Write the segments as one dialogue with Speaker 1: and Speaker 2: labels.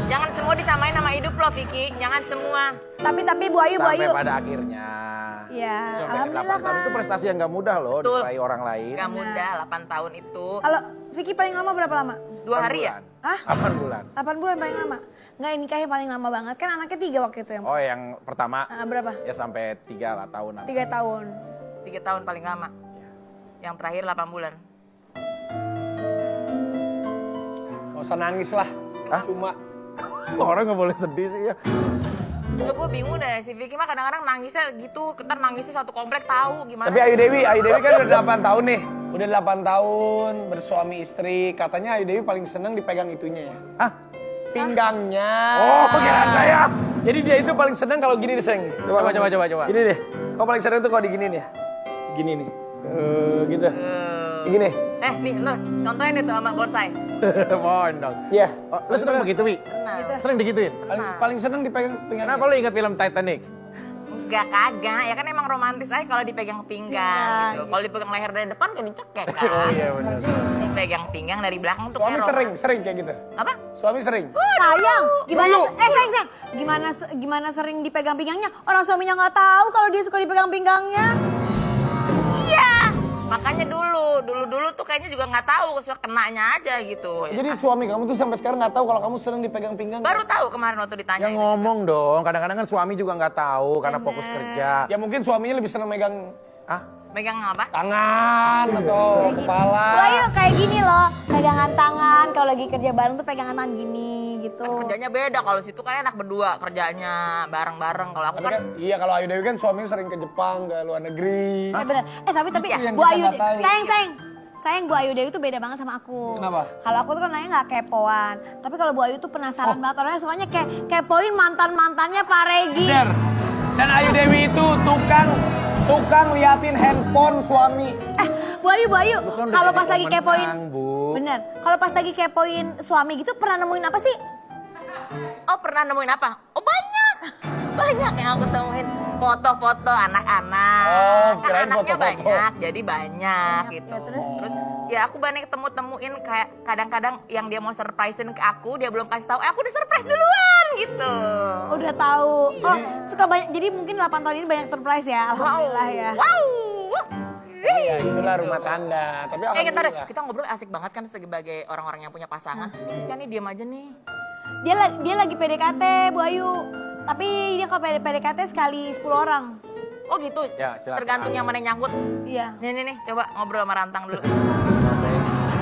Speaker 1: Jangan semua disamain sama hidup lo, Vicky. Jangan semua.
Speaker 2: Tapi Bu Ayu, Bu
Speaker 3: Sampai
Speaker 2: Ayu.
Speaker 3: pada akhirnya.
Speaker 2: Ya,
Speaker 3: Sampai
Speaker 2: alhamdulillah
Speaker 3: 8 tahun
Speaker 2: kan.
Speaker 3: itu prestasi yang gak mudah loh
Speaker 1: Betul.
Speaker 3: diraih orang lain.
Speaker 1: Gak mudah, 8 tahun itu.
Speaker 2: Kalau Vicky paling lama berapa lama?
Speaker 1: 2 hari ya?
Speaker 2: Hah?
Speaker 3: 8 bulan.
Speaker 2: 8 bulan paling lama? Nggak, nikahnya paling lama banget. Kan anaknya 3 waktu itu ya?
Speaker 3: Oh yang pertama
Speaker 2: Berapa?
Speaker 3: ya sampai 3 lah tahunan.
Speaker 2: 3 tahun.
Speaker 1: 3 tahun paling lama. Yang terakhir 8 bulan.
Speaker 4: Gak usah nangis lah.
Speaker 3: Hah?
Speaker 4: Cuma
Speaker 3: Orang gak boleh sedih sih ya.
Speaker 1: Ya gue bingung deh, si Vicky mah kadang-kadang nangisnya gitu, ntar nangisnya satu komplek tahu gimana.
Speaker 4: Tapi Ayu Dewi kan udah 8 tahun nih. Udah 8 tahun bersuami istri. Katanya Ayu Dewi paling seneng dipegang itunya ya.
Speaker 3: Hah?
Speaker 4: Pinggangnya.
Speaker 3: Oh, kira saya.
Speaker 4: Jadi dia itu paling seneng kalau gini nih, Seng.
Speaker 3: Coba.
Speaker 4: Gini deh. Kau paling seneng tuh kalau diginiin ya. Gini nih. Gitu. Gini.
Speaker 1: Nih lo, contohin itu sama bonsai.
Speaker 3: Mohon dong.
Speaker 4: Iya.
Speaker 3: Oh, lu seneng begitu, Wi?
Speaker 1: Benar.
Speaker 3: Sering digituin?
Speaker 4: Paling seneng dipegang pinggangnya.
Speaker 3: Kenapa lu ingat film Titanic?
Speaker 1: Enggak kagak, ya kan emang romantis aja kalau dipegang pinggang gitu. Kalau dipegang leher dari depan kan dicekek kan.
Speaker 3: Oh iya benar.
Speaker 1: Dipegang pinggang dari belakang tuh
Speaker 4: Suami
Speaker 1: kayak
Speaker 4: sering kayak gitu.
Speaker 1: Apa?
Speaker 4: Suami sering.
Speaker 2: Sayang, gimana?
Speaker 4: Dulu.
Speaker 2: Sayang. Gimana sering dipegang pinggangnya? Orang suaminya nggak tahu kalau dia suka dipegang pinggangnya.
Speaker 1: Iya. Makanya dulu tuh kayaknya juga nggak tahu, suka kenanya aja gitu.
Speaker 4: Jadi suami kamu tuh sampai sekarang nggak tahu kalau kamu sering dipegang pinggang.
Speaker 1: Baru tahu kemarin waktu ditanya.
Speaker 3: Ya ngomong dong, kadang-kadang kan suami juga nggak tahu karena fokus kerja.
Speaker 4: Ya mungkin suaminya lebih seneng megang
Speaker 1: Megang apa?
Speaker 4: tangan atau kepala.
Speaker 2: Bu Ayu kayak gini loh, pegangan tangan. Kalau lagi kerja bareng tuh pegangan tangan gini gitu.
Speaker 1: Kan kerjanya beda, kalau situ kan enak berdua kerjanya bareng-bareng. Kalau aku
Speaker 4: Tapi
Speaker 1: kan
Speaker 4: kan, iya kalau Ayu Dewi kan suaminya sering ke Jepang, ke luar negeri.
Speaker 2: Bener. Tapi
Speaker 4: Yang
Speaker 2: Bu
Speaker 4: kita
Speaker 2: Ayu,
Speaker 4: nggak tahu.
Speaker 2: sayang Bu Ayu Dewi tuh beda banget sama aku.
Speaker 4: Kenapa?
Speaker 2: Kalau aku tuh kan nanya nggak kepoan. Tapi kalau Bu Ayu tuh penasaran banget. Orangnya sukanya kepoin mantannya Pak Regi.
Speaker 4: Bener. Dan Ayu Dewi itu tukang liatin handphone suami.
Speaker 2: Bu Ayu,
Speaker 3: Lu kan udah
Speaker 2: kalau
Speaker 3: jadi
Speaker 2: pas lagi
Speaker 3: pemenang,
Speaker 2: kepoin,
Speaker 3: Bu.
Speaker 2: bener. Kalau pas lagi kepoin suami gitu pernah nemuin apa sih?
Speaker 1: oh pernah nemuin apa? Oh banyak. Banyak yang aku temuin. Foto-foto anak-anak.
Speaker 4: Oh,
Speaker 1: Kan
Speaker 4: kirain
Speaker 1: anaknya
Speaker 4: foto-foto.
Speaker 1: banyak, jadi banyak gitu.
Speaker 2: Ya, terus?
Speaker 1: Ya aku banyak temuin kayak kadang-kadang yang dia mau surprisein ke aku, dia belum kasih tahu. Aku udah surprise duluan gitu.
Speaker 2: Udah tahu. Oh, suka banyak. Jadi mungkin 8 tahun ini banyak surprise ya. Alhamdulillah ya.
Speaker 1: Wow.
Speaker 4: Iya, itulah rumah tangga. Tapi alhamdulillah.
Speaker 1: Kita ngobrol asik banget kan sebagai orang-orang yang punya pasangan. Kristian nih diam aja nih.
Speaker 2: Dia lagi PDKT Bu Ayu. Tapi dia kalau PDKT sekali 10 orang.
Speaker 1: Oh gitu.
Speaker 3: Ya, silakan.
Speaker 1: Tergantung yang mana yang nyangkut.
Speaker 2: Iya.
Speaker 1: Nih, coba ngobrol sama Rantang dulu.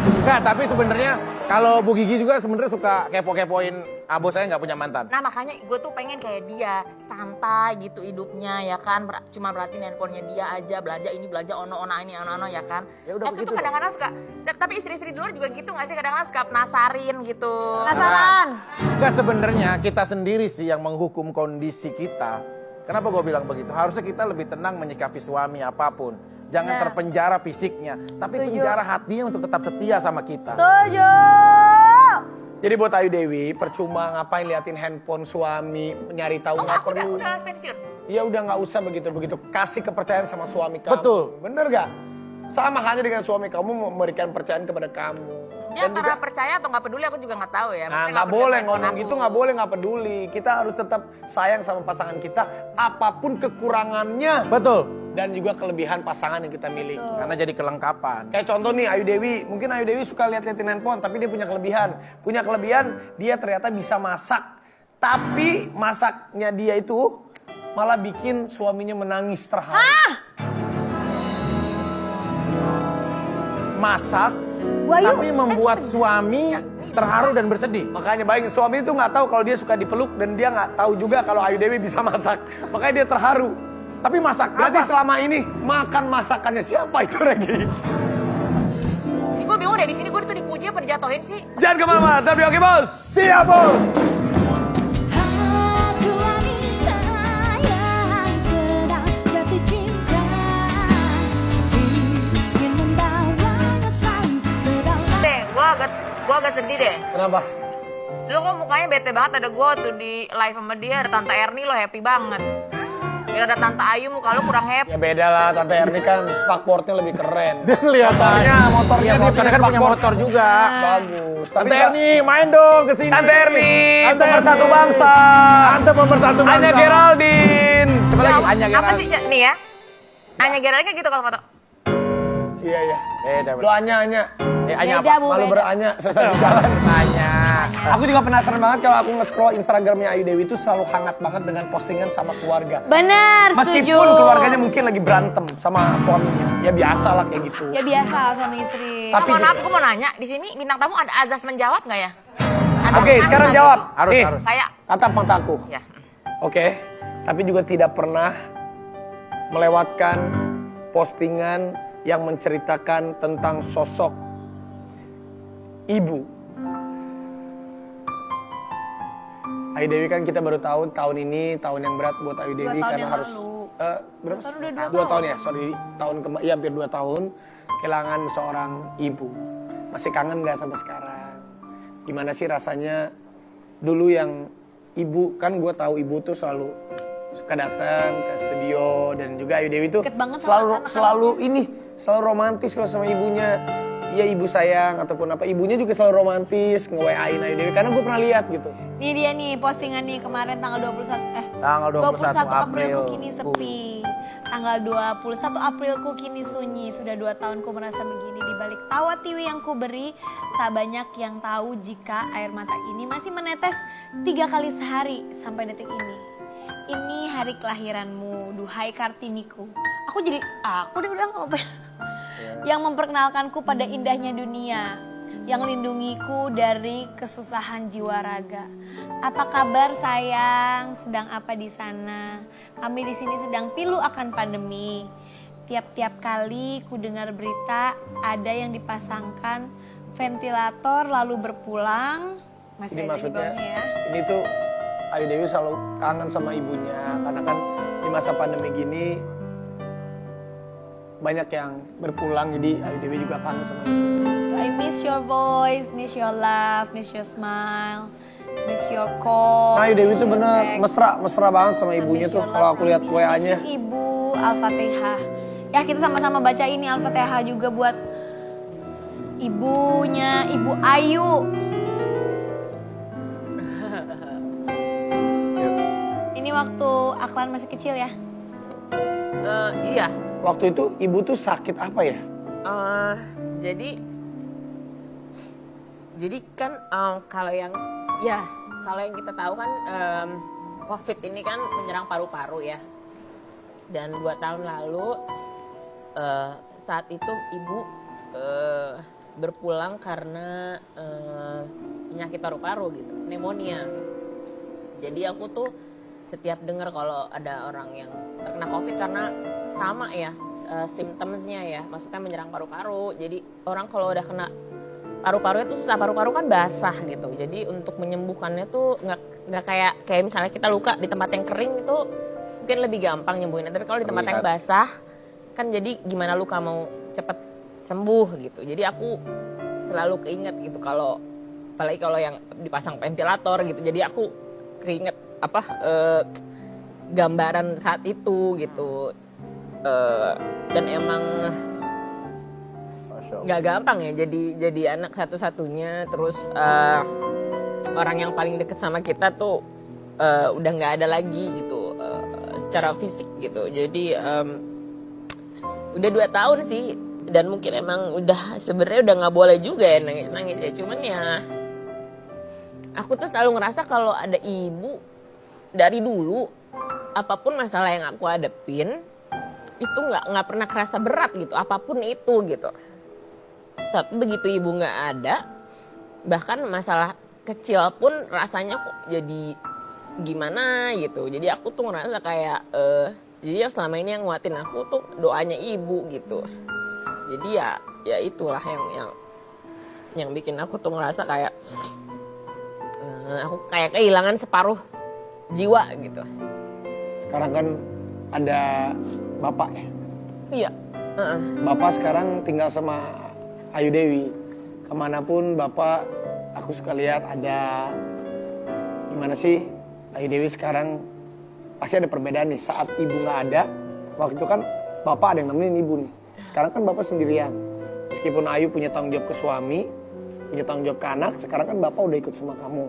Speaker 3: Enggak, tapi sebenarnya kalau Bu Gigi juga sebenarnya suka kepo-kepoin abo saya nggak punya mantan.
Speaker 1: Nah makanya gue tuh pengen kayak dia, santai gitu hidupnya ya kan. Cuma perhatiin handphonenya dia aja, belanja ini, belanja ono ini, ya kan.
Speaker 3: Ya udah
Speaker 1: Itu
Speaker 3: begitu
Speaker 1: tuh kadang-kadang suka, tapi istri-istri di luar juga gitu gak sih? Kadang-kadang suka penasarin gitu.
Speaker 2: Penasaran.
Speaker 3: Enggak, sebenarnya kita sendiri sih yang menghukum kondisi kita. Kenapa gue bilang begitu? Harusnya kita lebih tenang menyikapi suami apapun. Jangan terpenjara fisiknya, tapi
Speaker 2: Setuju.
Speaker 3: penjara hatinya untuk tetap setia sama kita.
Speaker 2: Setuju.
Speaker 4: Jadi buat Ayu Dewi, percuma ngapain liatin handphone suami, nyari tahu
Speaker 1: Oh
Speaker 4: nggak
Speaker 1: enggak, aku
Speaker 4: perlu.
Speaker 1: udah pensiun.
Speaker 4: Ya udah nggak usah begitu-begitu. Kasih kepercayaan sama suami kamu.
Speaker 3: Betul.
Speaker 4: Bener gak? Sama halnya dengan suami kamu memberikan percayaan kepada kamu.
Speaker 1: Ya
Speaker 4: Dan
Speaker 1: antara
Speaker 4: juga,
Speaker 1: percaya atau nggak peduli aku juga nggak tahu ya.
Speaker 4: nah
Speaker 1: Maksudnya
Speaker 4: nggak
Speaker 1: peduli
Speaker 4: boleh
Speaker 1: sama
Speaker 4: ngomong
Speaker 1: aku.
Speaker 4: gitu, nggak boleh nggak peduli. Kita harus tetap sayang sama pasangan kita, apapun kekurangannya
Speaker 3: Betul.
Speaker 4: dan juga kelebihan pasangan yang kita miliki.
Speaker 3: Karena jadi kelengkapan.
Speaker 4: Kayak contoh nih Ayu Dewi, mungkin Ayu Dewi suka lihat-liatin handphone, tapi dia punya kelebihan. Punya kelebihan, dia ternyata bisa masak. Tapi masaknya dia itu malah bikin suaminya menangis terharu.
Speaker 3: Masak,
Speaker 2: Bu Ayu,
Speaker 3: tapi membuat suami terharu dan bersedih.
Speaker 4: Makanya bayangin suami itu nggak tahu kalau dia suka dipeluk dan dia nggak tahu juga kalau Ayu Dewi bisa masak. Makanya dia terharu.
Speaker 3: Tapi masak
Speaker 4: Berarti
Speaker 3: apa?
Speaker 4: selama ini makan masakannya siapa itu Regi?
Speaker 1: Ini gue bingung deh, di sini gue tuh dipuji apa dijatuhin sih?
Speaker 4: Jangan kemana-mana, tapi oke bos. Siap bos.
Speaker 5: Aku wanita yang sedang jatuh cinta, ingin membawanya selalu berdalam.
Speaker 1: Deh, gue agak sedih deh.
Speaker 4: Kenapa?
Speaker 1: Lo kok mukanya bete banget, ada gue tuh di live sama dia, ada Tante Erni lo happy banget. Kira ada Tante Ayu muka lu kurang happy.
Speaker 4: Ya beda lah, Tante Erni kan spakboardnya lebih keren.
Speaker 3: Lihat
Speaker 4: Motornya
Speaker 3: Iya,
Speaker 4: dia
Speaker 3: motornya kan punya
Speaker 4: spakboard.
Speaker 3: motor juga.
Speaker 4: Bagus.
Speaker 3: Tante Erni, main dong ke sini.
Speaker 4: Tante Erni,
Speaker 3: Tante
Speaker 4: pemersatu
Speaker 3: Erni.
Speaker 4: bangsa.
Speaker 3: Tante pemersatu bangsa.
Speaker 4: Anya Geraldine. Coba lagi.
Speaker 3: Anya
Speaker 1: Apa
Speaker 3: Geraldine.
Speaker 1: sih nih ya? Anya Geraldine kan gitu kalau foto.
Speaker 4: Iya, iya.
Speaker 3: Beda.
Speaker 4: Doanya Anya.
Speaker 3: Anya
Speaker 2: Beda,
Speaker 3: apa?
Speaker 2: Bu.
Speaker 4: Malu
Speaker 2: beda.
Speaker 4: beranya selesai di jalan.
Speaker 3: Anya.
Speaker 4: Aku juga penasaran banget kalau aku nge-scroll Instagramnya Ayu Dewi itu selalu hangat banget dengan postingan sama keluarga.
Speaker 2: Bener, setuju.
Speaker 4: Meskipun keluarganya mungkin lagi berantem sama suaminya. Ya biasa lah kayak gitu.
Speaker 2: Ya biasa lah suami istri.
Speaker 4: Tapi
Speaker 1: Mohon maaf, aku mau nanya, di sini bintang tamu ada azas menjawab nggak ya? Ada
Speaker 4: Oke,
Speaker 1: azas
Speaker 4: sekarang
Speaker 1: nggak?
Speaker 4: jawab.
Speaker 3: Harus,
Speaker 4: Nih,
Speaker 3: harus.
Speaker 1: Kayak,
Speaker 4: tatap mataku.
Speaker 1: ya.
Speaker 4: Oke, tapi juga tidak pernah melewatkan postingan yang menceritakan tentang sosok ibu. Ayu Dewi kan kita baru tahu tahun ini tahun yang berat buat Ayu Dewi
Speaker 2: tahun
Speaker 4: karena
Speaker 2: yang
Speaker 4: harus
Speaker 2: lalu.
Speaker 4: berapa?
Speaker 2: Tahun udah
Speaker 4: 2 tahun ya, sorry tahun ya hampir 2 tahun kehilangan seorang ibu. Masih kangen nggak sampai sekarang? Gimana sih rasanya dulu yang ibu kan gue tahu ibu tuh selalu suka datang ke studio dan juga Ayu Dewi tuh
Speaker 2: Deket banget sama
Speaker 4: selalu
Speaker 2: anak-anak.
Speaker 4: selalu romantis kalau sama ibunya. Iya ibu sayang ataupun apa, ibunya juga selalu romantis nge-WA-in Ayu Dewi karena gue pernah lihat gitu.
Speaker 2: Ini dia nih postingan nih kemarin tanggal 21
Speaker 3: Tanggal 21
Speaker 2: Aprilku
Speaker 3: April.
Speaker 2: kini sepi. Tanggal 21 Aprilku kini sunyi. Sudah 2 tahunku merasa begini. Di balik tawa tiwi yang ku beri, tak banyak yang tahu jika air mata ini masih menetes 3 kali sehari sampai detik ini. Ini hari kelahiranmu, duhai Kartiniku. Aku deh udah ngapain. Yang memperkenalkanku pada indahnya dunia, yang lindungiku dari kesusahan jiwa raga. Apa kabar sayang? Sedang apa di sana? Kami di sini sedang pilu akan pandemi. Tiap-tiap kali ku dengar berita ada yang dipasangkan ventilator lalu berpulang. Masih
Speaker 4: Ini
Speaker 2: ada di
Speaker 4: maksudnya
Speaker 2: bawahnya ya.
Speaker 4: ini tuh Ayu Dewi selalu kangen sama ibunya karena kan di masa pandemi gini banyak yang berpulang jadi Ayu Dewi juga kangen sama ibunya.
Speaker 2: I miss your voice, miss your laugh, miss your smile, miss your call.
Speaker 4: Nah, Ayu Dewi
Speaker 2: miss
Speaker 4: tuh
Speaker 2: your
Speaker 4: bener
Speaker 2: text.
Speaker 4: mesra banget sama ibunya
Speaker 2: Miss
Speaker 4: tuh
Speaker 2: your
Speaker 4: kalau
Speaker 2: love,
Speaker 4: aku lihat
Speaker 2: miss
Speaker 4: WA-nya.
Speaker 2: you, Ibu Al-Fatihah. Ya kita sama-sama baca ini Al-Fatihah juga buat ibunya, Ibu Ayu. Ini waktu Aklan masih kecil ya.
Speaker 1: Iya.
Speaker 4: Waktu itu ibu tuh sakit apa ya?
Speaker 1: Jadi kan kalau yang kita tahu kan COVID ini kan menyerang paru-paru ya. Dan 2 tahun lalu saat itu ibu berpulang karena penyakit paru-paru gitu, pneumonia. Jadi aku tuh setiap dengar kalau ada orang yang terkena COVID karena sama ya symptomsnya ya, maksudnya menyerang paru-paru. Jadi orang kalau udah kena paru-paru itu susah, paru-paru kan basah gitu. Jadi untuk menyembuhkannya tuh nggak kayak misalnya kita luka di tempat yang kering itu mungkin lebih gampang nyembuhinnya. Tapi kalau di tempat yang basah kan jadi gimana luka mau cepet sembuh gitu. Jadi aku selalu keinget gitu kalau apalagi kalau yang dipasang ventilator gitu. Jadi aku keinget gambaran saat itu gitu. Dan emang nggak gampang ya jadi anak satu-satunya, terus orang yang paling deket sama kita tuh udah nggak ada lagi gitu secara fisik gitu. Jadi udah 2 tahun sih, dan mungkin emang udah sebenarnya udah nggak boleh juga ya nangis ya, cuman ya aku tuh selalu ngerasa kalau ada ibu dari dulu apapun masalah yang aku hadepin itu nggak pernah kerasa berat gitu, apapun itu gitu. Tapi begitu ibu nggak ada, bahkan masalah kecil pun rasanya kok jadi gimana gitu. Jadi aku tuh ngerasa kayak jadi yang selama ini yang nguatin aku tuh doanya ibu gitu. Jadi ya itulah yang bikin aku tuh ngerasa kayak aku kayak kehilangan separuh jiwa gitu.
Speaker 4: Sekarang kan ada bapak ya.
Speaker 1: Iya.
Speaker 4: Bapak sekarang tinggal sama Ayu Dewi. Kemanapun bapak, aku suka lihat ada gimana sih Ayu Dewi sekarang pasti ada perbedaan nih. Saat ibu nggak ada, waktu itu kan bapak ada yang nemenin ibu nih. Sekarang kan bapak sendirian. Meskipun Ayu punya tanggung jawab ke suami, punya tanggung jawab ke anak, sekarang kan bapak udah ikut sama kamu.